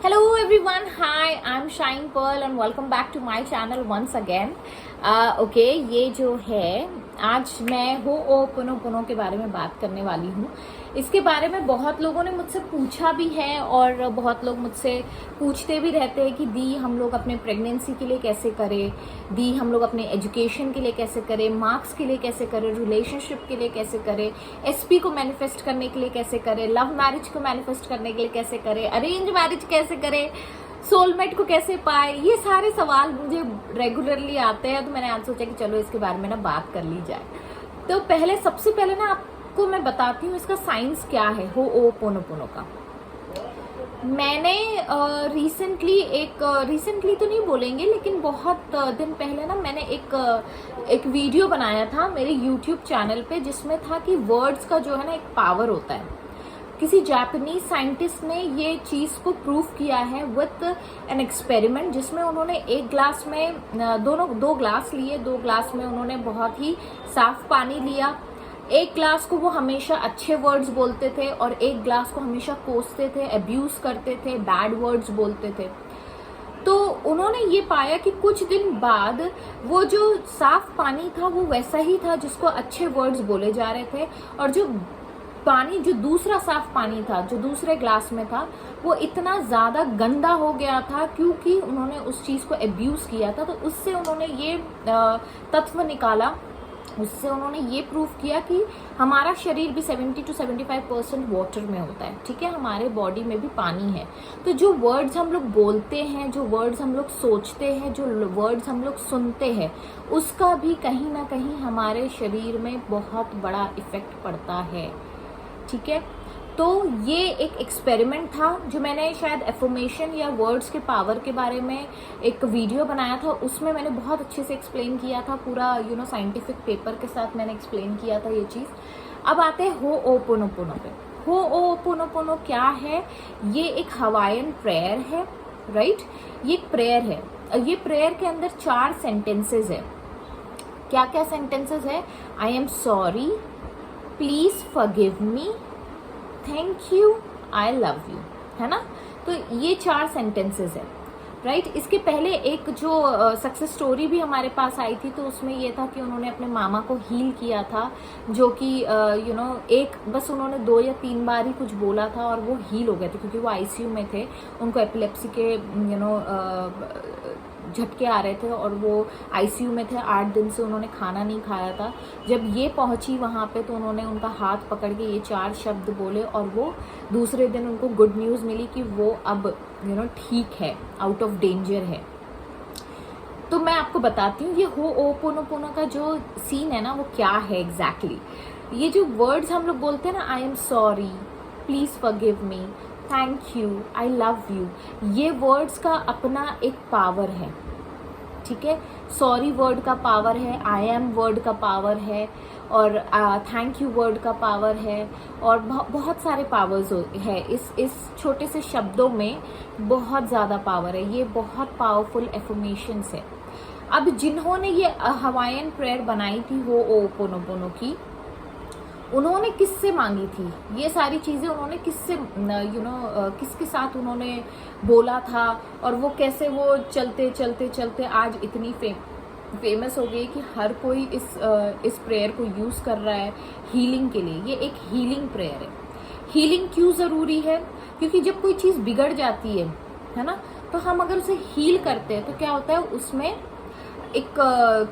Hello everyone, hi, I'm Shine Pearl and welcome back to my channel once again. Okay, ये जो है आज मैं हो ओ पुनो के बारे में बात करने वाली हूँ। इसके बारे में बहुत लोगों ने मुझसे पूछा भी है और बहुत लोग मुझसे पूछते भी रहते हैं कि दी हम लोग अपने प्रेगनेंसी के लिए कैसे करें, दी हम लोग अपने एजुकेशन के लिए कैसे करें, मार्क्स के लिए कैसे करें, रिलेशनशिप के लिए कैसे करें, एसपी को मैनिफेस्ट करने के लिए कैसे करें, लव मैरिज को मैनिफेस्ट करने के लिए कैसे करें, अरेंज मैरिज कैसे करें, सोलमेट को कैसे पाए। ये सारे सवाल मुझे रेगुलरली आते हैं, तो मैंने आज सोचा कि चलो इसके बारे में ना बात कर ली जाए। तो सबसे पहले ना आपको मैं बताती हूँ इसका साइंस क्या है हो ओ पोनो का। मैंने रिसेंटली तो नहीं बोलेंगे, लेकिन बहुत दिन पहले ना मैंने एक वीडियो बनाया था मेरे यूट्यूब चैनल पे, जिसमें था कि वर्ड्स का जो है ना एक पावर होता है। किसी जापानीज साइंटिस्ट ने ये चीज को प्रूव किया है विथ एन एक्सपेरिमेंट, जिसमें उन्होंने एक ग्लास में दो ग्लास लिए, दो ग्लास में उन्होंने बहुत ही साफ पानी लिया। एक ग्लास को वो हमेशा अच्छे वर्ड्स बोलते थे और एक ग्लास को हमेशा कोसते थे, अब्यूज करते थे, बैड वर्ड्स बोलते थे। तो उन्होंने ये पाया कि कुछ दिन बाद वो जो साफ पानी था वो वैसा ही था जिसको अच्छे वर्ड्स बोले जा रहे थे, और जो दूसरा साफ पानी था जो दूसरे ग्लास में था वो इतना ज्यादा गंदा हो गया था क्योंकि उन्होंने उस चीज को अब्यूज किया था। तो उससे उन्होंने ये तत्व निकाला, उससे उन्होंने ये प्रूव किया कि हमारा शरीर भी 70 to 75% वाटर में होता है, ठीक है, हमारे बॉडी में भी पानी है। तो जो वर्ड्स हम लोग बोलते हैं, जो वर्ड्स हम लोग सोचते हैं, जो वर्ड्स हम लोग सुनते हैं, उसका भी कहीं ना कहीं हमारे शरीर में बहुत बड़ा इफेक्ट पड़ता है, ठीक है। तो ये एक एक्सपेरिमेंट था जो मैंने शायद एफर्मेशन या वर्ड्स के पावर के बारे में एक वीडियो बनाया था, उसमें मैंने बहुत अच्छे से एक्सप्लेन किया था, पूरा साइंटिफिक पेपर के साथ मैंने एक्सप्लेन किया था ये चीज़। अब आते हैं हो ओ पोनो पे। हो ओ पोनो क्या है? ये एक हवाईयन प्रेयर है, राइट। ये एक प्रेयर है, ये प्रेयर के अंदर 4 सेंटेंसेस है। क्या क्या सेंटेंसेस है? I am sorry, please forgive me, thank you, I love you, है ना। तो ये 4 सेंटेंसेस है, राइट। इसके पहले एक जो सक्सेस स्टोरी भी हमारे पास आई थी, तो उसमें ये था कि उन्होंने अपने मामा को हील किया था, जो कि एक बस उन्होंने 2 या 3 बार ही कुछ बोला था और वो हील हो गए थे, क्योंकि वो आईसीयू में थे, उनको एपिलेप्सी के झटके आ रहे थे और वो आईसीयू में थे। 8 दिन से उन्होंने खाना नहीं खाया था। जब ये पहुंची वहां पे तो उन्होंने उनका हाथ पकड़ के ये 4 शब्द बोले और वो दूसरे दिन उनको गुड न्यूज़ मिली कि वो अब ठीक है, आउट ऑफ डेंजर है। तो मैं आपको बताती हूँ ये हो ओ पोनो का जो सीन है ना वो क्या है एग्जैक्टली। ये जो वर्ड्स हम लोग बोलते हैं ना, I am sorry, please forgive me, thank you, I love you, ये वर्ड्स का अपना एक पावर है, ठीक है। सॉरी वर्ड का पावर है, आई एम वर्ड का पावर है, और थैंक यू वर्ड का पावर है, और बहुत सारे पावर्स है इस छोटे से शब्दों में, बहुत ज़्यादा पावर है। ये बहुत पावरफुल एफर्मेशंस है। अब जिन्होंने ये हवाईयन प्रेयर बनाई थी हो ओ पोनो की, उन्होंने किससे मांगी थी ये सारी चीजें? उन्होंने किससे किसके साथ उन्होंने बोला था, और वो कैसे वो चलते चलते चलते आज इतनी फेमस हो गई कि हर कोई इस प्रेयर को यूज कर रहा है हीलिंग के लिए। ये एक हीलिंग प्रेयर है। हीलिंग क्यों जरूरी है? क्योंकि जब कोई चीज बिगड़ जाती है ना, तो हम अगर उसे हील करते हैं तो क्या होता है उसमें एक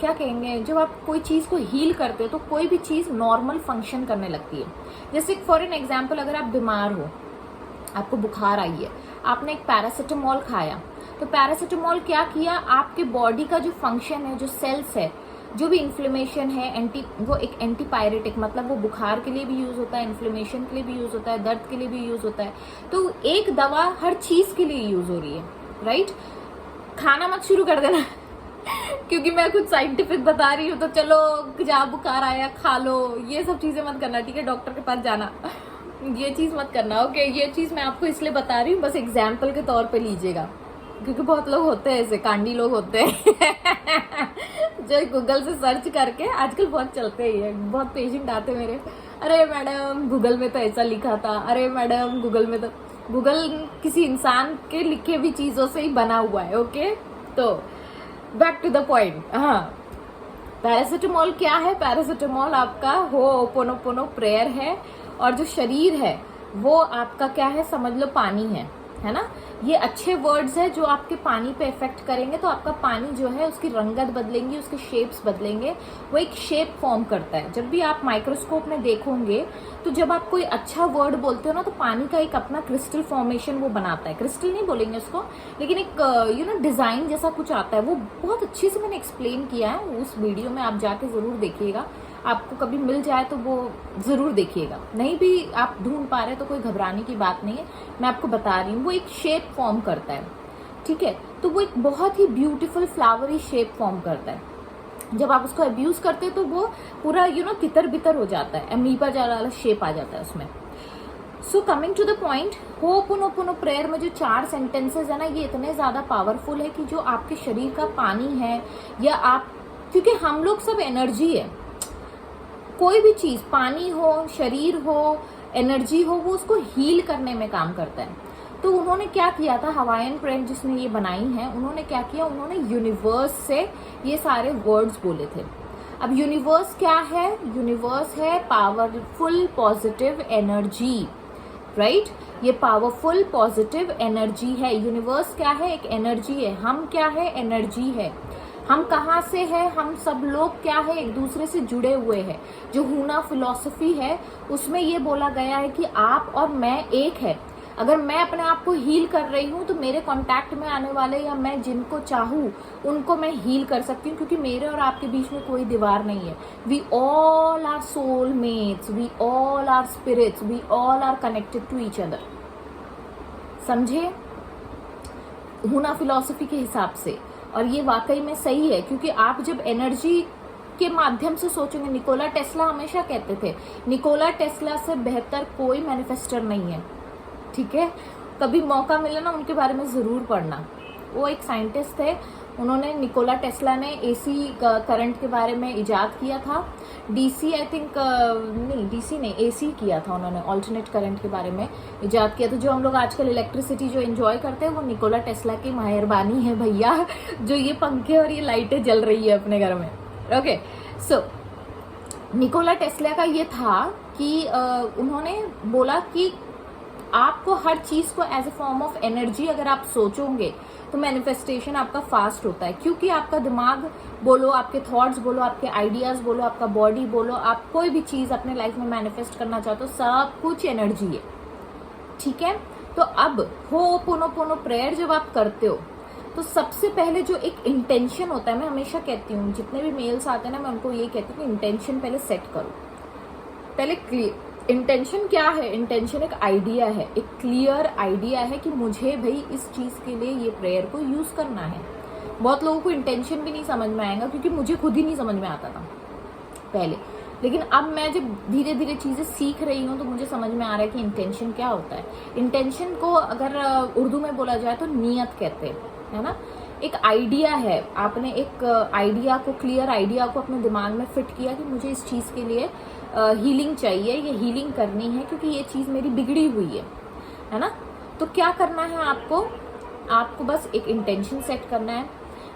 क्या कहेंगे, जब आप कोई चीज को हील करते हो तो कोई भी चीज नॉर्मल फंक्शन करने लगती है। जैसे फॉर एन एग्जांपल, अगर आप बीमार हो, आपको बुखार आई है, आपने एक पैरासिटामोल खाया, तो पैरासिटामोल क्या किया, आपके बॉडी का जो फंक्शन है, जो सेल्स है, जो भी इन्फ्लेमेशन है, वो एक एंटीपायरेटिक, मतलब वो बुखार के लिए भी यूज होता है, इन्फ्लेमेशन के लिए भी यूज होता है, दर्द के लिए भी यूज होता है। तो एक दवा हर चीज के लिए यूज हो रही है, राइट। खाना मत शुरू कर देना क्योंकि मैं कुछ साइंटिफिक बता रही हूँ, तो चलो जहाँ बुखार आया खा लो, ये सब चीजें मत करना, ठीक है। डॉक्टर के पास जाना ये चीज मत करना, ओके। ये चीज मैं आपको इसलिए बता रही हूँ, बस एग्जाम्पल के तौर पे लीजिएगा, क्योंकि बहुत लोग होते हैं ऐसे कांडी लोग होते हैं जो गूगल से सर्च करके, आजकल बहुत चलते ही है, बहुत पेशेंट आते मेरे, अरे मैडम गूगल में तो ऐसा लिखा था, अरे मैडम गूगल में तो गूगल किसी इंसान के लिखे हुई चीजों से ही बना हुआ है। ओके, तो बैक टू द पॉइंट। हाँ, पैरासिटामोल क्या है? पैरासिटामोल आपका होओपोनोपोनो प्रेयर है, और जो शरीर है वो आपका क्या है, समझ लो पानी है ना। ये अच्छे वर्ड्स है जो आपके पानी पे इफेक्ट करेंगे, तो आपका पानी जो है उसकी रंगत बदलेंगी, उसके शेप्स बदलेंगे, वो एक शेप फॉर्म करता है। जब भी आप माइक्रोस्कोप में देखोगे तो जब आप कोई अच्छा वर्ड बोलते हो ना, तो पानी का एक अपना क्रिस्टल फॉर्मेशन वो बनाता है। क्रिस्टल नहीं बोलेंगे उसको, लेकिन एक डिजाइन जैसा कुछ आता है। वो बहुत अच्छे से मैंने एक्सप्लेन किया है उस वीडियो में, आप जाके जरूर देखिएगा। आपको कभी मिल जाए तो वो जरूर देखिएगा, नहीं भी आप ढूंढ पा रहे तो कोई घबराने की बात नहीं है, मैं आपको बता रही हूँ। वो एक शेप फॉर्म करता है, ठीक है। तो वो एक बहुत ही ब्यूटीफुल फ्लावरी शेप फॉर्म करता है। जब आप उसको अब्यूज करते हो तो वो पूरा तितर बितर हो जाता है, अमीबा वाला शेप आ जाता है उसमें। So coming to the point, Ho'oponopono prayer में जो 4 सेंटेंसेस है ना, ये इतने ज्यादा पावरफुल है कि जो आपके शरीर का पानी है, या आप, क्योंकि हम लोग सब एनर्जी है, कोई भी चीज, पानी हो, शरीर हो, एनर्जी हो, वो उसको हील करने में काम करता है। तो उन्होंने क्या किया था, हवाईयन प्रेयर जिसने ये बनाई है, उन्होंने क्या किया, उन्होंने यूनिवर्स से ये सारे वर्ड्स बोले थे। अब यूनिवर्स क्या है? यूनिवर्स है पावरफुल पॉजिटिव एनर्जी, राइट। ये पावरफुल पॉजिटिव एनर्जी है। यूनिवर्स क्या है? एक एनर्जी है। हम क्या है? एनर्जी है। हम कहाँ से है? हम सब लोग क्या है? एक दूसरे से जुड़े हुए हैं। जो हूना फिलॉसफी है उसमें ये बोला गया है कि आप और मैं एक है। अगर मैं अपने आप को हील कर रही हूँ तो मेरे कांटेक्ट में आने वाले, या मैं जिनको चाहूँ उनको मैं हील कर सकती हूँ, क्योंकि मेरे और आपके बीच में कोई दीवार नहीं है। We all are soul mates, we all are spirits, we all are connected to each other. समझे? हूना फिलॉसफी के हिसाब से। और ये वाकई में सही है, क्योंकि आप जब एनर्जी के माध्यम से सोचेंगे, निकोला टेस्ला हमेशा कहते थे, निकोला टेस्ला से बेहतर कोई मैनिफेस्टर नहीं है, ठीक है। कभी मौका मिला ना उनके बारे में जरूर पढ़ना। वो एक साइंटिस्ट थे, उन्होंने, निकोला टेस्ला ने एसी करंट के बारे में इजाद किया था। डीसी आई थिंक नहीं, डीसी नहीं, एसी किया था उन्होंने, ऑल्टरनेट करंट के बारे में इजाद किया था। जो हम लोग आजकल इलेक्ट्रिसिटी जो एंजॉय करते हैं वो निकोला टेस्ला की मेहरबानी है भैया, जो ये पंखे और ये लाइटें जल रही है अपने घर में। ओके, सो निकोला टेस्ला का ये था कि उन्होंने बोला कि आपको हर चीज को as a form of energy अगर आप सोचोगे तो मैनिफेस्टेशन आपका फास्ट होता है, क्योंकि आपका दिमाग बोलो, आपके थॉट्स बोलो, आपके आइडियाज बोलो, आपका बॉडी बोलो, आप कोई भी चीज अपने लाइफ में मैनिफेस्ट करना चाहते हो, सब कुछ एनर्जी है, ठीक है। तो अब होओपोनोपोनो प्रेयर जब आप करते हो तो सबसे पहले जो एक इंटेंशन होता है, मैं हमेशा कहती हूँ जितने भी मेल्स आते हैं ना, मैं उनको ये कहती हूँ कि इंटेंशन पहले सेट करो। पहले क्लियर इंटेंशन क्या है? इंटेंशन एक आइडिया है, एक क्लियर आइडिया है कि मुझे भाई इस चीज के लिए ये प्रेयर को यूज करना है। बहुत लोगों को इंटेंशन भी नहीं समझ में आएगा, क्योंकि मुझे खुद ही नहीं समझ में आता था पहले, लेकिन अब मैं जब धीरे धीरे चीजें सीख रही हूँ तो मुझे समझ में आ रहा है कि इंटेंशन क्या होता है। इंटेंशन को अगर उर्दू में बोला जाए तो नियत कहते हैं, है ना। एक आइडिया है, आपने एक आइडिया को, क्लियर आइडिया को अपने दिमाग में फिट किया कि मुझे इस चीज के लिए हीलिंग चाहिए, ये हीलिंग करनी है क्योंकि ये चीज मेरी बिगड़ी हुई है ना। तो क्या करना है आपको बस एक इंटेंशन सेट करना है।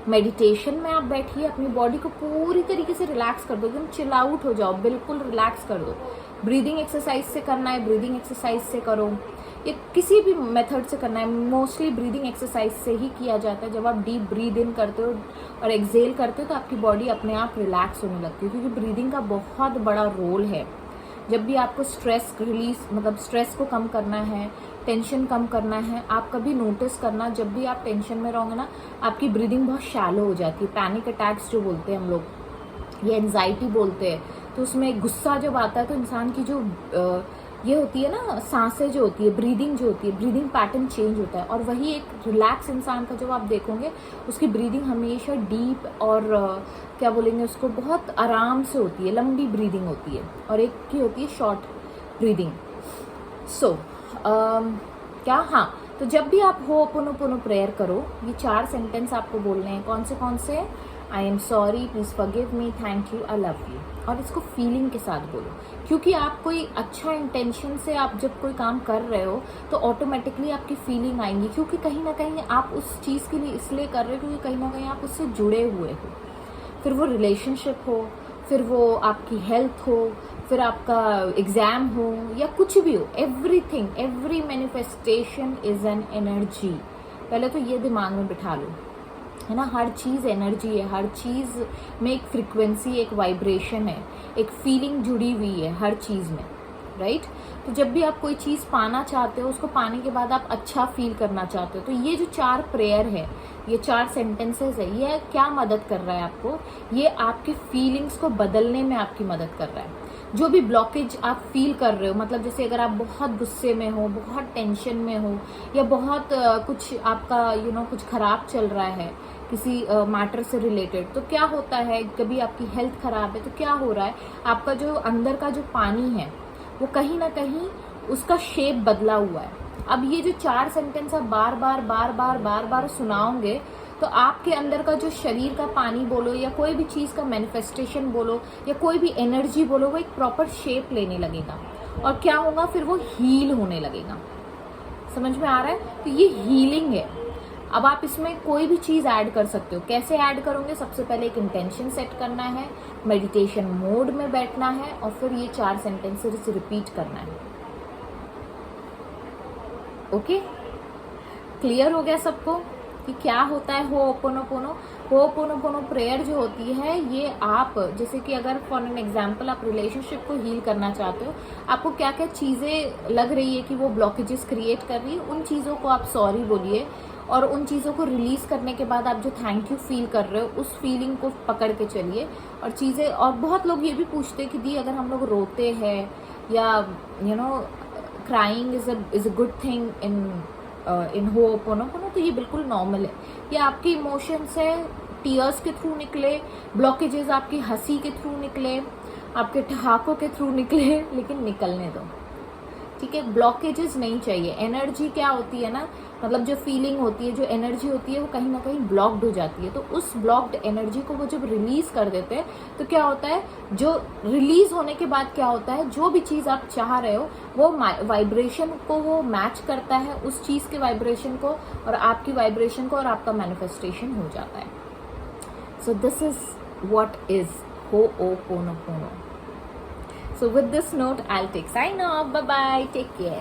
मेडिटेशन में आप बैठिए, अपनी बॉडी को पूरी तरीके से रिलैक्स कर दो, एकदम चिल आउट हो जाओ, बिल्कुल रिलैक्स कर दो। ब्रीदिंग एक्सरसाइज से करना है, ब्रीदिंग एक्सरसाइज से करो, ये किसी भी मेथड से करना है। मोस्टली ब्रीदिंग एक्सरसाइज से ही किया जाता है। जब आप डीप ब्रीद इन करते हो और एक्सेल करते हो तो आपकी बॉडी अपने आप रिलैक्स होने लगती है, क्योंकि ब्रीदिंग का बहुत बड़ा रोल है। जब भी आपको स्ट्रेस रिलीज, मतलब स्ट्रेस को कम करना है, टेंशन कम करना है, आप कभी नोटिस करना, जब भी आप टेंशन में रहोगे ना, आपकी ब्रीदिंग बहुत शैलो हो जाती है। पैनिक अटैक्स जो बोलते हैं हम लोग, ये एंजाइटी बोलते हैं, तो उसमें गुस्सा जब आता है तो इंसान की जो ये होती है ना, सांसें जो होती है, ब्रीदिंग जो होती है, ब्रीदिंग पैटर्न चेंज होता है। और वही एक रिलैक्स इंसान का जब आप देखोगे, उसकी ब्रीदिंग हमेशा डीप और क्या बोलेंगे उसको, बहुत आराम से होती है, लंबी ब्रीदिंग होती है, और एक की होती है शॉर्ट ब्रीदिंग। सो क्या, हाँ, तो जब भी आप होओपोनोपोनो प्रेयर करो, ये 4 सेंटेंस आपको बोलने हैं। कौन से? I am sorry, please forgive me, thank you, I love you. और इसको फीलिंग के साथ बोलो, क्योंकि आप कोई अच्छा इंटेंशन से आप जब कोई काम कर रहे हो तो ऑटोमेटिकली आपकी फीलिंग आएंगी, क्योंकि कहीं ना कहीं आप उस चीज़ के लिए इसलिए कर रहे हो क्योंकि कहीं ना कहीं आप उससे जुड़े हुए हो। फिर वो रिलेशनशिप हो, फिर वो आपकी हेल्थ हो, फिर आपका एग्ज़ाम हो या कुछ भी हो, everything, every manifestation is an energy. पहले तो ये दिमाग में बिठा लो, है ना। हर चीज़ एनर्जी है, हर चीज़ में एक फ्रिक्वेंसी, एक वाइब्रेशन है, एक फीलिंग जुड़ी हुई है हर चीज़ में, राइट। तो जब भी आप कोई चीज़ पाना चाहते हो, उसको पाने के बाद आप अच्छा फील करना चाहते हो, तो ये जो 4 प्रेयर है, ये 4 सेंटेंसेस है, ये क्या मदद कर रहा है आपको, ये आपके फीलिंग्स को बदलने में आपकी मदद कर रहा है। जो भी ब्लॉकेज आप फील कर रहे हो, मतलब जैसे अगर आप बहुत गुस्से में हो, बहुत टेंशन में हो, या बहुत कुछ आपका कुछ खराब चल रहा है किसी मैटर से रिलेटेड, तो क्या होता है, कभी आपकी हेल्थ खराब है तो क्या हो रहा है, आपका जो अंदर का जो पानी है वो कहीं ना कहीं उसका शेप बदला हुआ है। अब ये जो 4 सेंटेंस आप बार बार सुनाओगे तो आपके अंदर का जो शरीर का पानी बोलो या कोई भी चीज़ का मैनिफेस्टेशन बोलो या कोई भी एनर्जी बोलो, वो एक प्रॉपर शेप लेने लगेगा और क्या होगा, फिर वो हील होने लगेगा। समझ में आ रहा है? तो ये हीलिंग है। अब आप इसमें कोई भी चीज़ ऐड कर सकते हो। कैसे ऐड करोगे? सबसे पहले एक इंटेंशन सेट करना है, मेडिटेशन मोड में बैठना है और फिर ये 4 सेंटेंसेस रिपीट करना है। ओके, क्लियर हो गया सबको कि क्या होता है होओपोनोपोनो? होओपोनोपोनो प्रेयर जो होती है, ये आप जैसे कि अगर फॉर एन एग्जांपल आप रिलेशनशिप को हील करना चाहते हो, आपको क्या क्या चीज़ें लग रही है कि वो ब्लॉकेजेस क्रिएट कर रही है, उन चीज़ों को आप सॉरी बोलिए और उन चीज़ों को रिलीज करने के बाद आप जो थैंक यू फील कर रहे हो उस फीलिंग को पकड़ के चलिए और चीज़ें। और बहुत लोग ये भी पूछते हैं कि दी अगर हम लोग रोते हैं या crying is a good thing in Ho'oponopono, तो ये बिल्कुल नॉर्मल है। ये आपके इमोशंस है, टीयर्स के थ्रू निकले, ब्लॉकेजेस आपकी हंसी के थ्रू निकले, आपके ठहाकों के थ्रू निकले, लेकिन निकलने दो, ठीक है। ब्लॉकेजेस नहीं चाहिए। एनर्जी क्या होती है ना, मतलब जो फीलिंग होती है, जो एनर्जी होती है, वो कहीं ना कहीं ब्लॉक्ड हो जाती है। तो उस ब्लॉक्ड एनर्जी को वो जब रिलीज कर देते हैं तो क्या होता है, जो रिलीज होने के बाद क्या होता है, जो भी चीज़ आप चाह रहे हो वो वाइब्रेशन को वो मैच करता है, उस चीज़ के वाइब्रेशन को और आपकी वाइब्रेशन को, और आपका मैनिफेस्टेशन हो जाता है। So this is what is Ho'oponopono. So with this note, I'll take sign off. Bye bye. Take care.